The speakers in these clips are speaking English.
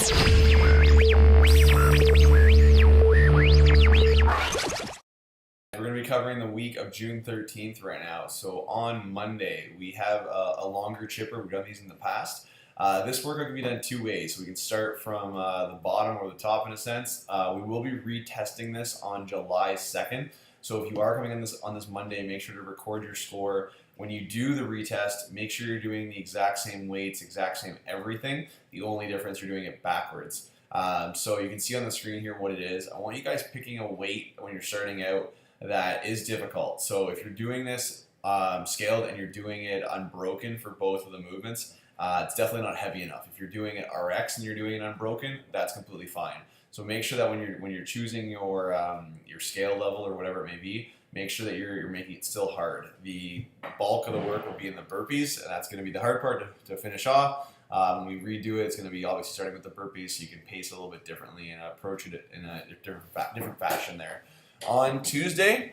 We're going to be covering the week of June 13th right now. So on Monday, we have a longer chipper. We've done these in the past. This workout can be done two ways. So we can start from the bottom or the top in a sense. We will be retesting this on July 2nd. So if you are coming in on this Monday, make sure to record your score. When you do the retest, make sure you're doing the exact same weights, exact same everything. The only difference, you're doing it backwards. So you can see on the screen here what it is. I want you guys picking a weight when you're starting out that is difficult. So if you're doing this scaled and you're doing it unbroken for both of the movements, it's definitely not heavy enough. If you're doing it RX and you're doing it unbroken, that's completely fine. So make sure that when you're choosing your scale level or whatever it may be, make sure that you're making it still hard. The bulk of the work will be in the burpees, and that's going to be the hard part to finish off. When we redo it, it's going to be obviously starting with the burpees, so you can pace a little bit differently and approach it in a different fashion there. On Tuesday,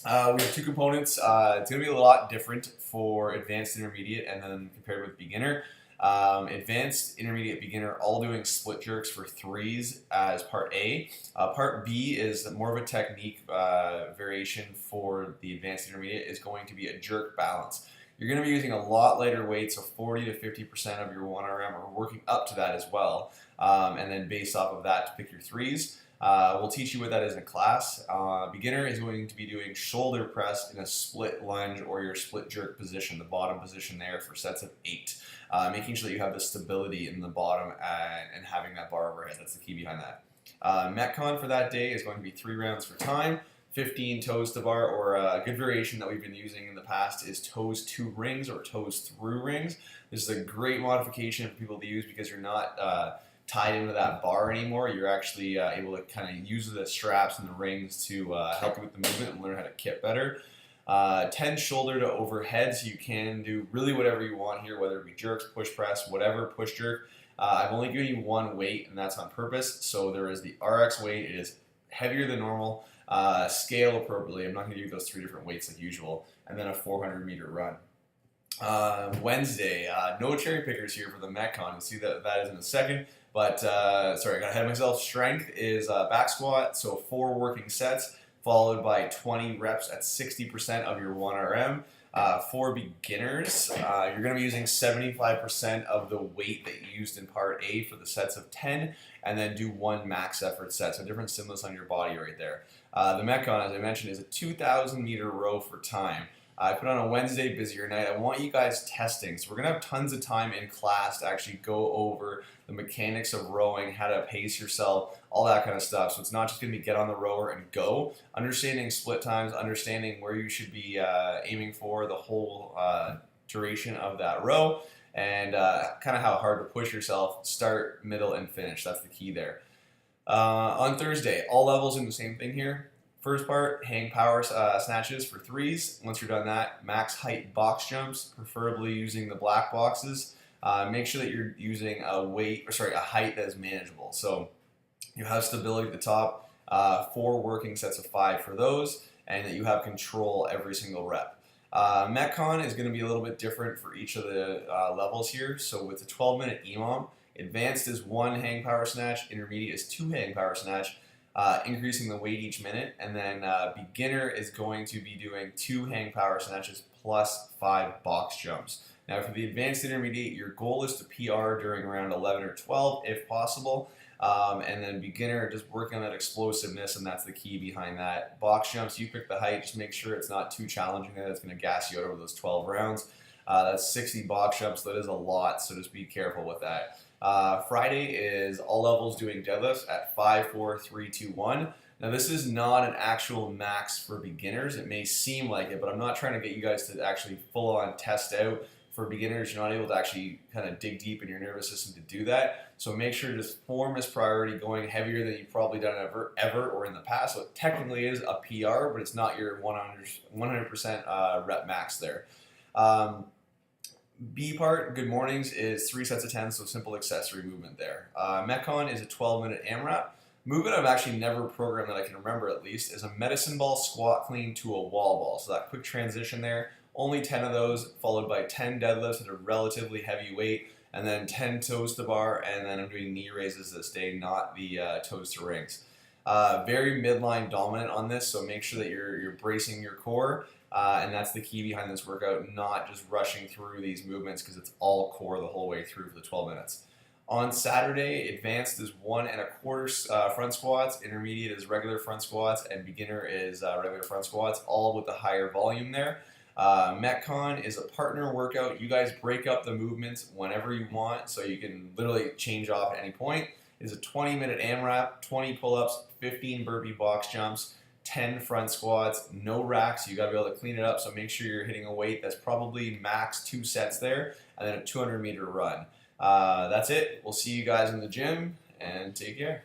we have two components. It's going to be a lot different for advanced, intermediate, and then compared with beginner. Advanced, intermediate, beginner, all doing split jerks for threes as part A. Part B is more of a technique variation for the advanced intermediate, is going to be a jerk balance. You're going to be using a lot lighter weights, so 40 to 50% of your 1RM, or working up to that as well, and then based off of that to pick your threes. We'll teach you what that is in class. Beginner is going to be doing shoulder press in a split lunge or your split jerk position, the bottom position there for sets of 8. Making sure that you have the stability in the bottom and having that bar overhead. That's the key behind that. Metcon for that day is going to be 3 rounds for time, 15 toes to bar, or a good variation that we've been using in the past is toes to rings or toes through rings. This is a great modification for people to use because you're not tied into that bar anymore. You're actually able to kind of use the straps and the rings to help you with the movement and learn how to kit better. 10 shoulder to overhead, so you can do really whatever you want here, whether it be jerks, push press, whatever, push jerk. I've only given you one weight, and that's on purpose. So there is the RX weight. It is heavier than normal. Scale appropriately. I'm not going to give you those 3 different weights like usual. And then a 400-meter run. Wednesday, no cherry pickers here for the Metcon. You'll see that is in a second. But, sorry, I got ahead of myself. Strength is back squat, so 4 working sets, followed by 20 reps at 60% of your 1RM. For beginners, you're going to be using 75% of the weight that you used in part A for the sets of 10, and then do 1 max effort set, so different stimulus on your body right there. The Metcon, as I mentioned, is a 2,000-meter row for time. I put on a Wednesday busier night. I want you guys testing. So we're going to have tons of time in class to actually go over the mechanics of rowing, how to pace yourself, all that kind of stuff. So it's not just going to be get on the rower and go. Understanding split times, understanding where you should be aiming for the whole duration of that row, and kind of how hard to push yourself, start, middle, and finish. That's the key there. On Thursday, all levels in the same thing here. First part, hang power snatches for threes. Once you're done that, max height box jumps, preferably using the black boxes. Make sure that you're using a height that is manageable. So you have stability at the top, 4 working sets of 5 for those, and that you have control every single rep. Metcon is going to be a little bit different for each of the levels here. So with the 12-minute EMOM, advanced is 1 hang power snatch, intermediate is 2 hang power snatch, increasing the weight each minute, and then beginner is going to be doing 2 hang power snatches plus 5 box jumps. Now for the advanced intermediate, your goal is to PR during around 11 or 12 if possible, and then beginner, just working on that explosiveness, and that's the key behind that. Box jumps, you pick the height, just make sure it's not too challenging that it's going to gas you out over those 12 rounds. That's 60 box jumps, that is a lot, so just be careful with that. Friday is all levels doing deadlifts at 5, 4, 3, 2, 1. Now this is not an actual max for beginners. It may seem like it, but I'm not trying to get you guys to actually full on test out. For beginners, you're not able to actually kind of dig deep in your nervous system to do that. So make sure to just form as priority, going heavier than you've probably done ever or in the past. So it technically is a PR, but it's not your 100% rep max there. B part, good mornings, is 3 sets of 10, so simple accessory movement there. Metcon is a 12-minute AMRAP. Movement I've actually never programmed that I can remember at least is a medicine ball squat clean to a wall ball. So that quick transition there, only 10 of those, followed by 10 deadlifts at a relatively heavy weight, and then 10 toes to bar, and then I'm doing knee raises this day, not the toes to rings. Very midline dominant on this, so make sure that you're bracing your core, and that's the key behind this workout, not just rushing through these movements because it's all core the whole way through for the 12 minutes. On Saturday, advanced is 1 1/4 front squats, intermediate is regular front squats, and beginner is regular front squats, all with the higher volume there. Metcon is a partner workout. You guys break up the movements whenever you want, so you can literally change off at any point. It's a 20-minute AMRAP, 20 pull-ups, 15 burpee box jumps, 10 front squats, no racks. You got to be able to clean it up, so make sure you're hitting a weight that's probably max 2 sets there, and then a 200-meter run. That's it. We'll see you guys in the gym, and take care.